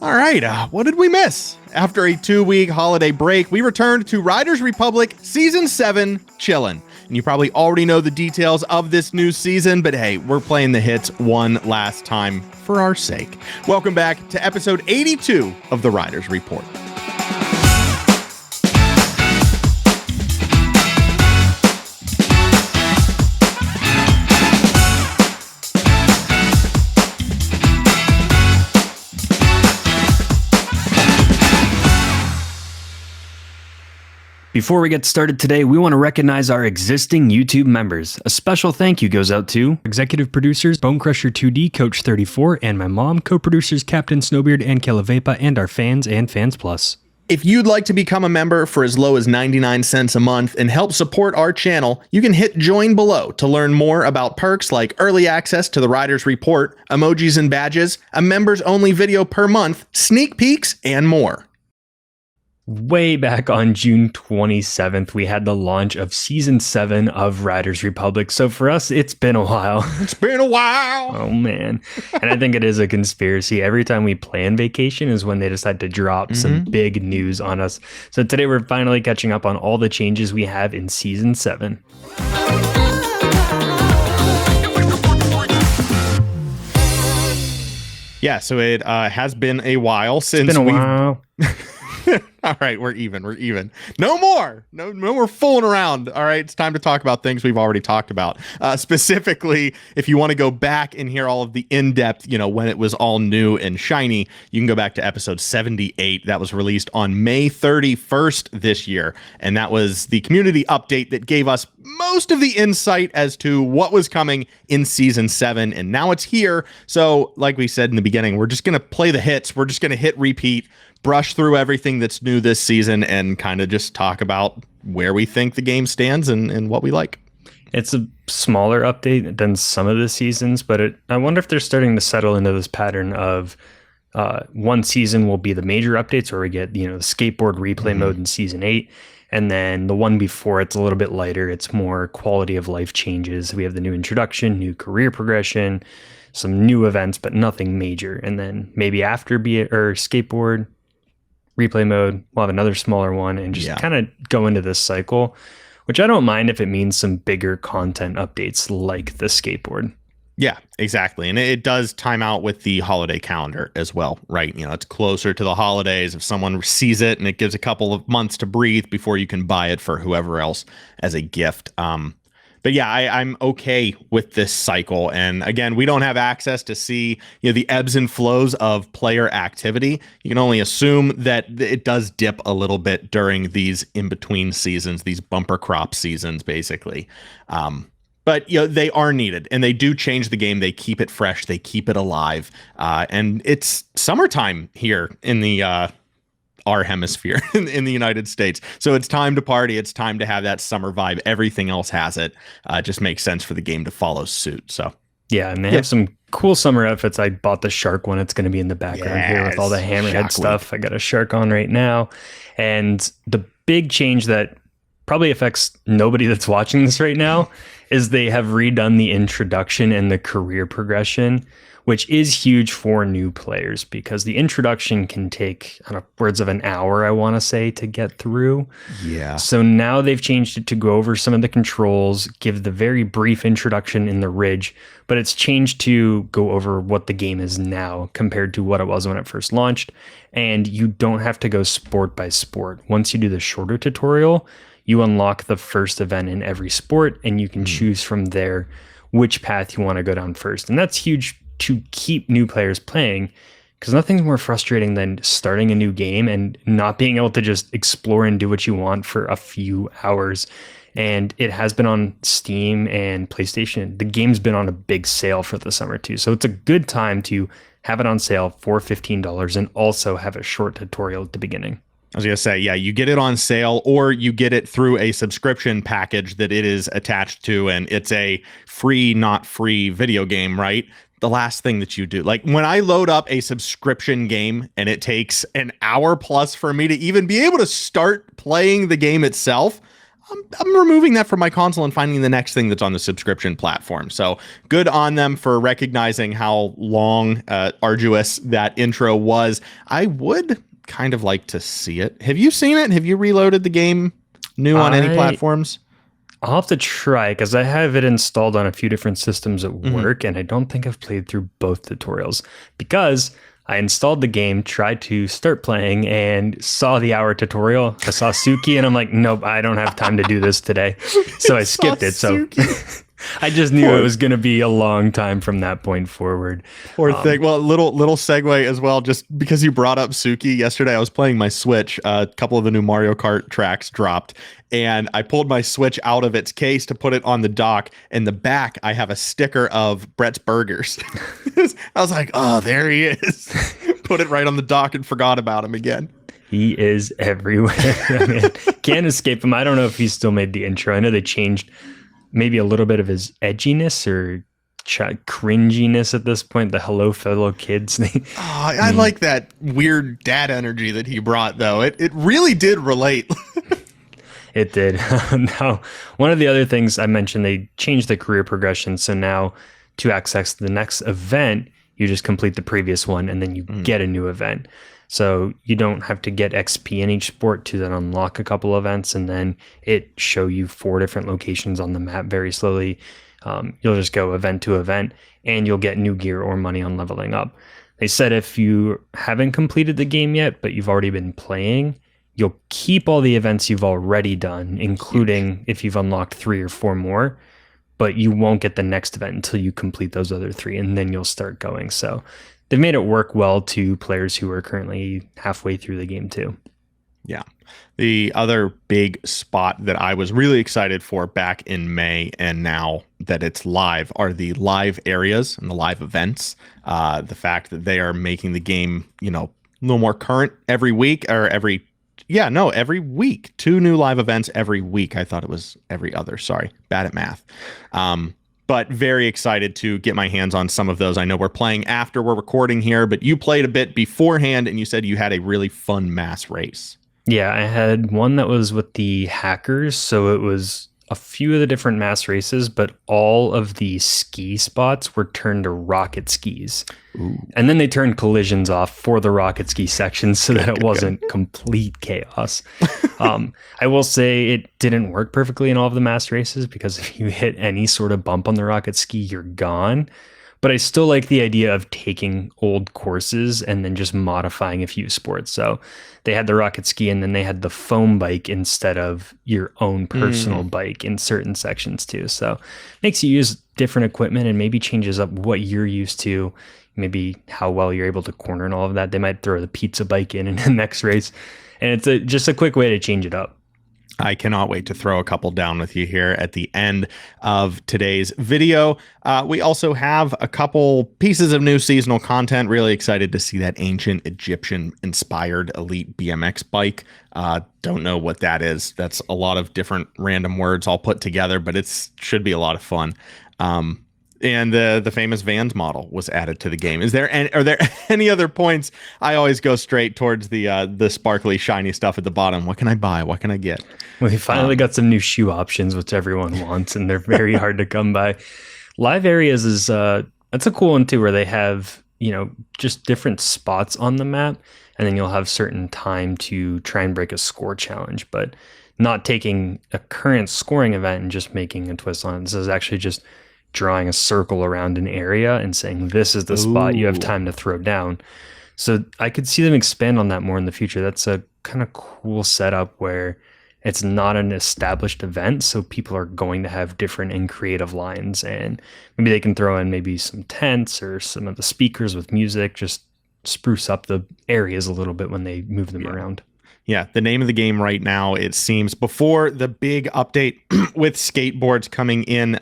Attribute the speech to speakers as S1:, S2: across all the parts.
S1: All right, what did we miss? After a 2-week holiday break, we returned to Riders Republic Season 7 Chillin'. And you probably already know the details of this new season, but hey, we're playing the hits one last time for our sake. Welcome back to episode 82 of the Riders Report.
S2: Before we get started today, we want to recognize our existing YouTube members. A special thank you goes out to executive producers Bonecrusher2D, Coach 34, and my mom, co-producers Captain Snowbeard and Kelavepa, and our fans and Fans Plus.
S1: If you'd like to become a member for as low as 99 cents a month and help support our channel, you can hit join below to learn more about perks like early access to the Riders Report, emojis and badges, a members-only video per month, sneak peeks, and more.
S2: Way back on June 27th, we had the launch of Season 7 of Riders Republic. So for us, it's been a while.
S1: It's been a while.
S2: Oh, man. And I think it is a conspiracy. Every time we plan vacation is when they decide to drop some big news on us. So today we're finally catching up on all the changes we have in Season 7.
S1: Yeah, so it has been a while since
S2: It's been a while.
S1: All right, we're even. No more fooling around. All right, it's time to talk about things we've already talked about. Specifically, if you want to go back and hear all of the in-depth, when it was all new and shiny, you can go back to episode 78. That was released on May 31st this year. And that was the community update that gave us most of the insight as to what was coming in Season 7. And now it's here. So like we said in the beginning, we're just going to play the hits. We're just going to hit repeat, brush through everything that's new this season, and kind of just talk about where we think the game stands and what we like.
S2: It's a smaller update than some of the seasons, but I wonder if they're starting to settle into this pattern of one season will be the major updates where we get, the skateboard replay mode in Season 8. And then the one before it's a little bit lighter. It's more quality of life changes. We have the new introduction, new career progression, some new events, but nothing major. And then maybe after skateboard replay mode, we'll have another smaller one and just kind of go into this cycle, which I don't mind if it means some bigger content updates like the skateboard.
S1: Yeah, exactly. And it does time out with the holiday calendar as well, right? It's closer to the holidays. If someone sees it and it gives a couple of months to breathe before you can buy it for whoever else as a gift. But yeah, I'm okay with this cycle. And again, we don't have access to see the ebbs and flows of player activity. You can only assume that it does dip a little bit during these in-between seasons, these bumper crop seasons, basically. But they are needed, and they do change the game. They keep it fresh. They keep it alive. And it's summertime here in the our hemisphere in the United States. So it's time to party. It's time to have that summer vibe. Everything else has it. It just makes sense for the game to follow suit. So
S2: yeah, and they have some cool summer outfits. I bought the shark one. It's going to be in the background here with all the hammerhead stuff. I got a shark on right now. And the big change that probably affects nobody that's watching this right now is they have redone the introduction and the career progression, which is huge for new players because the introduction can take upwards of an hour, I want to say, to get through.
S1: Yeah.
S2: So now they've changed it to go over some of the controls, give the very brief introduction in the Ridge, but it's changed to go over what the game is now compared to what it was when it first launched. And you don't have to go sport by sport. Once you do the shorter tutorial, you unlock the first event in every sport, and you can choose from there which path you want to go down first. And that's huge to keep new players playing, because nothing's more frustrating than starting a new game and not being able to just explore and do what you want for a few hours. And it has been on Steam and PlayStation. The game's been on a big sale for the summer too. So it's a good time to have it on sale for $15 and also have a short tutorial at the beginning.
S1: I was going to say, yeah, you get it on sale or you get it through a subscription package that it is attached to, and it's a free, not free video game, right? The last thing that you do, like when I load up a subscription game and it takes an hour plus for me to even be able to start playing the game itself, I'm removing that from my console and finding the next thing that's on the subscription platform. So good on them for recognizing how long, arduous that intro was. I would kind of like to see it. Have you seen it? Have you reloaded the game new on any
S2: I
S1: platforms?
S2: I'll have to try because I have it installed on a few different systems at
S1: Mhm.
S2: work, and I don't think I've played through both tutorials because I installed the game, tried to start playing, and saw the hour tutorial. I saw Suki, and I'm like, nope, I don't have time to do this today. So I skipped it. So I just knew it was going to be a long time from that point forward.
S1: Poor thing. Well, little segue as well. Just because you brought up Suki yesterday, I was playing my Switch. A couple of the new Mario Kart tracks dropped, and I pulled my Switch out of its case to put it on the dock. In the back, I have a sticker of Brett's Burgers. I was like, "Oh, there he is." Put it right on the dock and forgot about him again.
S2: He is everywhere. I mean, can't escape him. I don't know if he still made the intro. I know they changed maybe a little bit of his edginess or cringiness at this point. The hello fellow kids thing.
S1: Oh, I like that weird dad energy that he brought, though. It really did relate.
S2: It did. Now, one of the other things I mentioned, they changed the career progression. So now to access the next event, you just complete the previous one and then you get a new event. So you don't have to get XP in each sport to then unlock a couple events, and then it show you 4 different locations on the map very slowly. You'll just go event to event and you'll get new gear or money on leveling up. They said if you haven't completed the game yet, but you've already been playing, you'll keep all the events you've already done, including if you've unlocked 3 or 4 more, but you won't get the next event until you complete those other 3, and then you'll start going. So they've made it work well to players who are currently halfway through the game too.
S1: Yeah. The other big spot that I was really excited for back in May, and now that it's live, are the live areas and the live events. The fact that they are making the game, a little more current every week, or every week. 2 new live events every week. I thought it was every other. Sorry, bad at math. But very excited to get my hands on some of those. I know we're playing after we're recording here, but you played a bit beforehand, and you said you had a really fun mass race.
S2: Yeah, I had one that was with the hackers. So it was a few of the different mass races, but all of the ski spots were turned to rocket skis.
S1: Ooh.
S2: And then they turned collisions off for the rocket ski sections so that it wasn't complete chaos. I will say it didn't work perfectly in all of the mass races because if you hit any sort of bump on the rocket ski, you're gone. But I still like the idea of taking old courses and then just modifying a few sports. So they had the rocket ski and then they had the foam bike instead of your own personal bike in certain sections too. So makes you use different equipment and maybe changes up what you're used to, maybe how well you're able to corner and all of that. They might throw the pizza bike in the next race. And it's just a quick way to change it up.
S1: I cannot wait to throw a couple down with you here at the end of today's video. We also have a couple pieces of new seasonal content. Really excited to see that ancient Egyptian inspired elite BMX bike. Don't know what that is. That's a lot of different random words all put together, but should be a lot of fun. And the famous Vans model was added to the game. Are there any other points? I always go straight towards the sparkly, shiny stuff at the bottom. What can I buy? What can I get?
S2: We finally got some new shoe options, which everyone wants, and they're very hard to come by. Live areas is that's a cool one too, where they have just different spots on the map, and then you'll have certain time to try and break a score challenge, but not taking a current scoring event and just making a twist on it. This is actually just drawing a circle around an area and saying, this is the spot you have time to throw down. So I could see them expand on that more in the future. That's a kind of cool setup where it's not an established event. So people are going to have different and creative lines, and maybe they can throw in maybe some tents or some of the speakers with music, just spruce up the areas a little bit when they move them around.
S1: Yeah, the name of the game right now, it seems, before the big update with skateboards coming in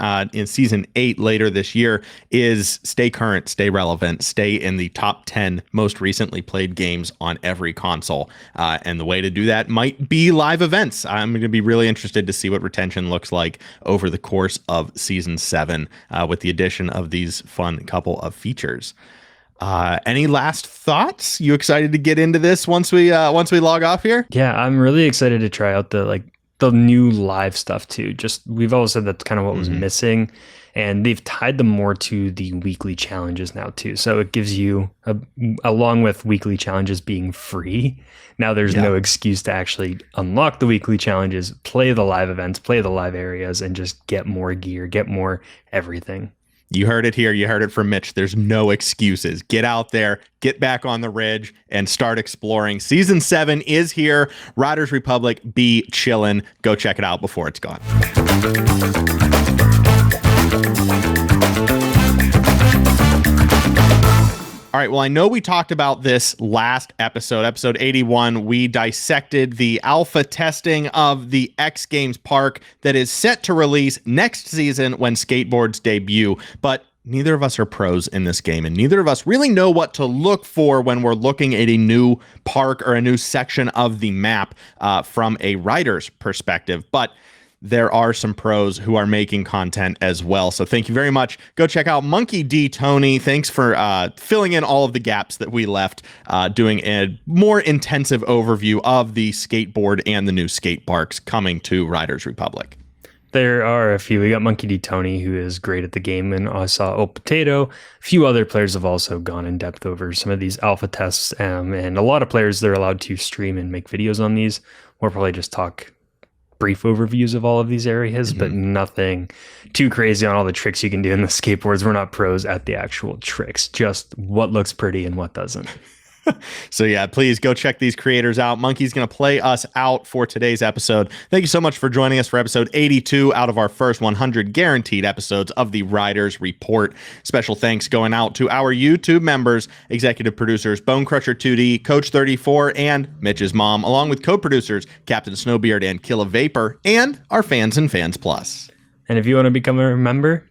S1: season 8 later this year, is stay current, stay relevant, stay in the top 10 most recently played games on every console. And the way to do that might be live events. I'm going to be really interested to see what retention looks like over the course of season 7 with the addition of these fun couple of features. Any last thoughts? You excited to get into this once we log off here?
S2: Yeah, I'm really excited to try out the the new live stuff too. Just we've always said that's kind of what was missing, and they've tied them more to the weekly challenges now too. So it gives you, along with weekly challenges being free, now there's no excuse to actually unlock the weekly challenges, play the live events, play the live areas, and just get more gear, get more everything.
S1: You heard it here. You heard it from Mitch. There's no excuses. Get out there, get back on the ridge, and start exploring. Season 7 is here. Riders Republic, be chillin'. Go check it out before it's gone. All right, well, I know we talked about this last episode, episode 81. We dissected the alpha testing of the X Games Park that is set to release next season when skateboards debut. But neither of us are pros in this game, and neither of us really know what to look for when we're looking at a new park or a new section of the map from a rider's perspective. But there are some pros who are making content as well. So thank you very much. Go check out Monkey D. Tony. Thanks for filling in all of the gaps that we left, doing a more intensive overview of the skateboard and the new skate parks coming to Riders Republic.
S2: There are a few. We got Monkey D. Tony, who is great at the game, and I saw Old Potato. A few other players have also gone in depth over some of these alpha tests, and a lot of players, they're allowed to stream and make videos on these. We'll probably just talk brief overviews of all of these areas, but nothing too crazy on all the tricks you can do in the skateboards. We're not pros at the actual tricks, just what looks pretty and what doesn't.
S1: So yeah, please go check these creators out. Monkey's going to play us out for today's episode. Thank you so much for joining us for episode 82 out of our first 100 guaranteed episodes of the Riders Report. Special thanks going out to our YouTube members, executive producers Bonecrusher 2D, Coach 34, and Mitch's mom, along with co-producers Captain Snowbeard and Killa Vapor, and our fans and Fans Plus.
S2: And if you want to become a member,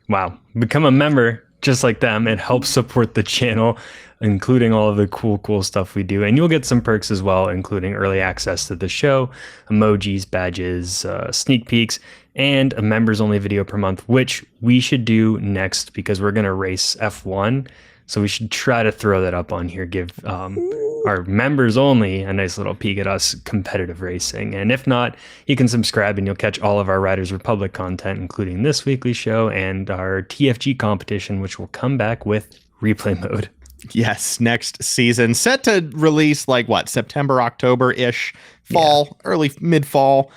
S2: become a member just like them. It helps support the channel, including all of the cool stuff we do. And you'll get some perks as well, including early access to the show, emojis, badges, sneak peeks, and a members only video per month, which we should do next because we're going to race F1. So we should try to throw that up on here, give our members only a nice little peek at us competitive racing. And if not, you can subscribe and you'll catch all of our Riders Republic content, including this weekly show and our TFG competition, which will come back with replay mode.
S1: Yes, next season. Set to release September, October-ish, fall, early mid-fall.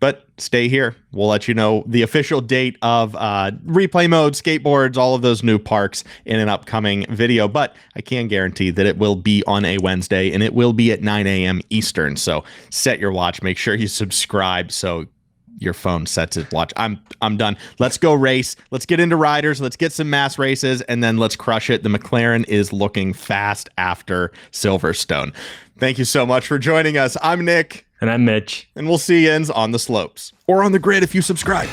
S1: But stay here. We'll let you know the official date of replay mode, skateboards, all of those new parks in an upcoming video. But I can guarantee that it will be on a Wednesday and it will be at 9 a.m. Eastern. So set your watch. Make sure you subscribe so your phone sets its watch. I'm done. Let's go race. Let's get into riders. Let's get some mass races and then let's crush it. The McLaren is looking fast after Silverstone. Thank you so much for joining us. I'm Nick.
S2: And I'm Mitch.
S1: And we'll see you on the slopes. Or on the grid if you subscribe.